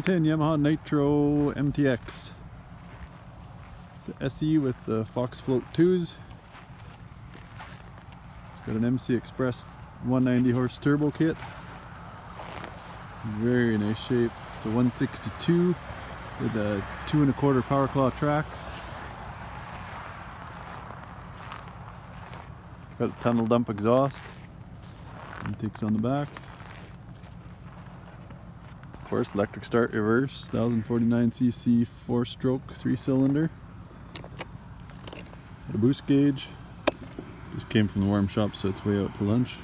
2010 Yamaha Nytro MTX. It's the SE with the Fox Float 2s. It's got an MCXpress 190 horse turbo kit. Very nice shape. It's a 162 with a 2 1/4 power claw track. Got a tunnel dump exhaust. Intakes on the back. Of course, electric start reverse, 1049cc 4-stroke 3-cylinder. Got a boost gauge. Just came from the warm shop, so it's way out to lunch.